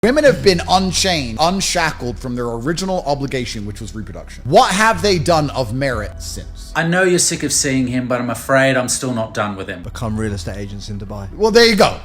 Women have been unchained, unshackled from their original obligation, which was reproduction. What have they done of merit since? I know you're sick of seeing him, but I'm afraid I'm still not done with him. Become real estate agents in Dubai. Well, there you go.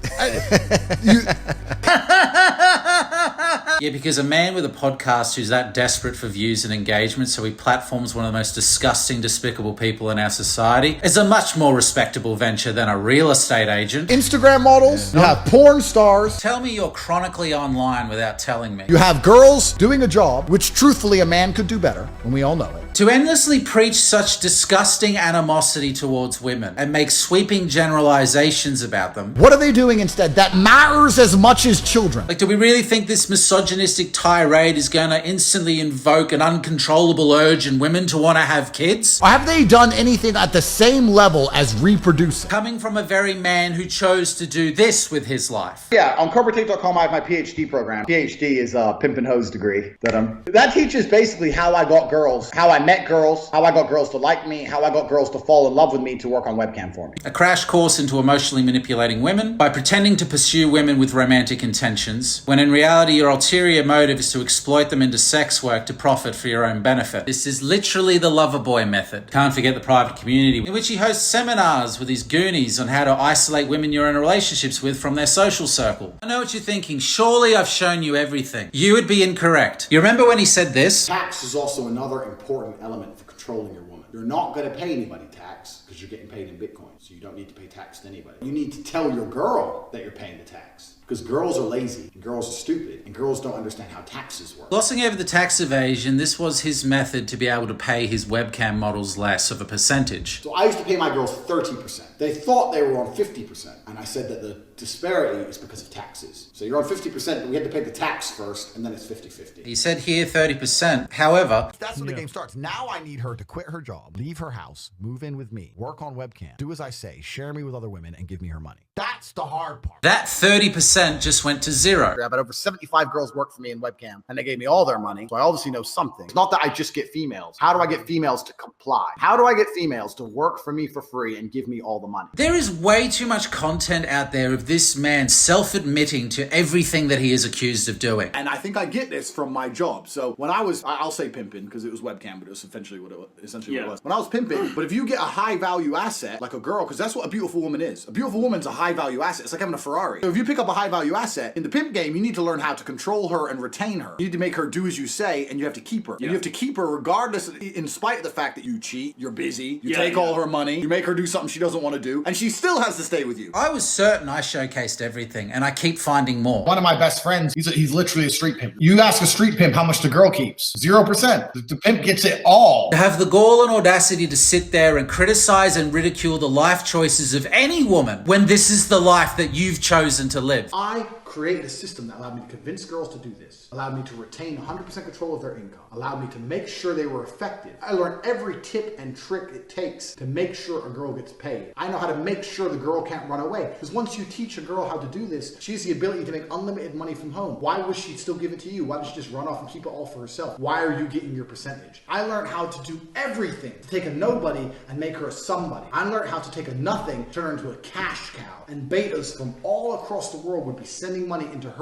Yeah, because a man with a podcast who's that desperate for views and engagement, so he platforms one of the most disgusting, despicable people in our society, is a much more respectable venture than a real estate agent. Instagram models, you have porn stars. Tell me you're chronically online without telling me. You have girls doing a job, which truthfully a man could do better, and we all know it. To endlessly preach such disgusting animosity towards women and make sweeping generalizations about them. What are they doing instead that matters as much as children? Like, do we really think this misogynistic tirade is going to instantly invoke an uncontrollable urge in women to want to have kids? Or have they done anything at the same level as reproducing? Coming from a very man who chose to do this with his life. Yeah, on CobraTape.com I have my PhD program. PhD is a pimp and hose degree that teaches basically how I got girls, how I met girls, how I got girls to like me, how I got girls to fall in love with me to work on webcam for me. A crash course into emotionally manipulating women by pretending to pursue women with romantic intentions, when in reality your ulterior motive is to exploit them into sex work to profit for your own benefit. This is literally the lover boy method. Can't forget the private community, in which he hosts seminars with his goonies on how to isolate women you're in relationships with from their social circle. I know what you're thinking. Surely I've shown you everything. You would be incorrect. You remember when he said this? Tax is also another important element for controlling your woman. You're not going to pay anybody tax because you're getting paid in Bitcoin, so you don't need to pay tax to anybody. You need to tell your girl that you're paying the tax. Because girls are lazy, and girls are stupid, and girls don't understand how taxes work. Glossing over the tax evasion, this was his method to be able to pay his webcam models less of a percentage. So I used to pay my girls 30%. They thought they were on 50%, and I said that the disparity is because of taxes. So you're on 50%, but we had to pay the tax first, and then it's 50-50. He said here 30%. However, That's when the game starts. Now I need her to quit her job, leave her house, move in with me, work on webcam, do as I say, share me with other women, and give me her money. That's the hard part. that 30% just went to zero. I've had over 75 girls work for me in webcam, and they gave me all their money, so I obviously know something. It's not that I just get females. How do I get females to comply? How do I get females to work for me for free and give me all the money? There is way too much content out there of this man self-admitting to everything that he is accused of doing. And I think I get this from my job. So when I'll say pimping because it was webcam, but it was essentially what it was. When I was pimping, but if you get a high value asset like a girl, because that's what a beautiful woman is. A beautiful woman's a high value asset. It's like having a Ferrari. So if you pick up a high value asset in the pimp game, you need to learn how to control her and retain her. You need to make her do as you say, and you have to keep her. And you have to keep her regardless, in spite of the fact that you cheat, you're busy, you take all her money, you make her do something she doesn't want to do, and she still has to stay with you. I was certain I showcased everything, and I keep finding more. One of my best friends, he's literally a street pimp. You ask a street pimp how much the girl keeps. 0%. The pimp gets it all. To have the gall and audacity to sit there and criticize and ridicule the life choices of any woman when this is the life that you've chosen to live. I created a system that allowed me to convince girls to do this, allowed me to retain 100% control of their income, allowed me to make sure they were effective. I learned every tip and trick it takes to make sure a girl gets paid. I know how to make sure the girl can't run away. Because once you teach a girl how to do this, she has the ability to make unlimited money from home. Why would she still give it to you? Why does she just run off and keep it all for herself? Why are you getting your percentage? I learned how to do everything to take a nobody and make her a somebody. I learned how to take a nothing, turn her into a cash cow. And betas from all across the world would be sending money into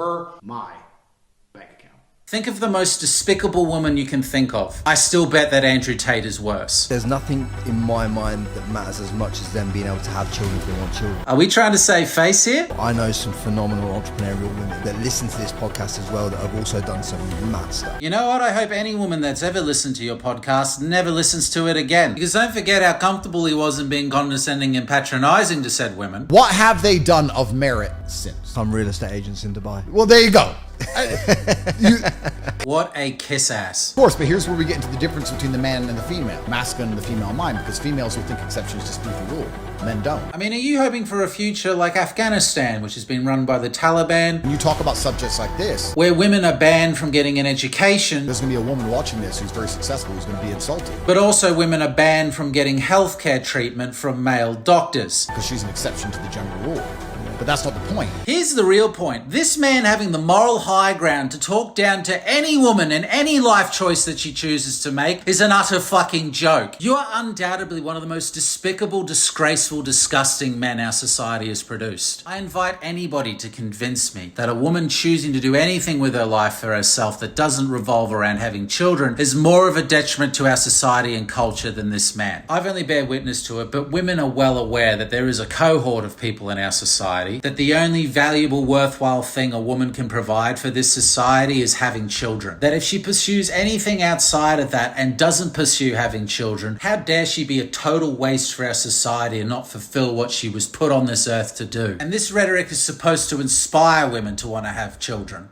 my bank account. Think of the most despicable woman you can think of. I still bet that Andrew Tate is worse. There's nothing in my mind that matters as much as them being able to have children if they want children. Are we trying to save face here? I know some phenomenal entrepreneurial women that listen to this podcast as well that have also done some mad stuff. You know what? I hope any woman that's ever listened to your podcast never listens to it again. Because don't forget how comfortable he was in being condescending and patronizing to said women. What have they done of merit since? Some real estate agents in Dubai. Well, there you go. What a kiss ass. Of course, but here's where we get into the difference between the man and the female, masculine and the female mind, because females will think exceptions just be the rule. Men don't. I mean, are you hoping for a future like Afghanistan, which has been run by the Taliban, When you talk about subjects like this, where women are banned from getting an education, there's going to be a woman watching this who's very successful who's going to be insulted but also women are banned from getting healthcare treatment from male doctors? because she's an exception to the general rule. But that's not the point. Here's the real point. This man having the moral high ground to talk down to any woman and any life choice that she chooses to make is an utter fucking joke. You are undoubtedly one of the most despicable, disgraceful, disgusting men our society has produced. I invite anybody to convince me that a woman choosing to do anything with her life for herself that doesn't revolve around having children is more of a detriment to our society and culture than this man. I've only bear witness to it, but women are well aware that there is a cohort of people in our society that the only valuable, worthwhile thing a woman can provide for this society is having children. That if she pursues anything outside of that and doesn't pursue having children, how dare she be a total waste for our society and not fulfill what she was put on this earth to do. And this rhetoric is supposed to inspire women to want to have children.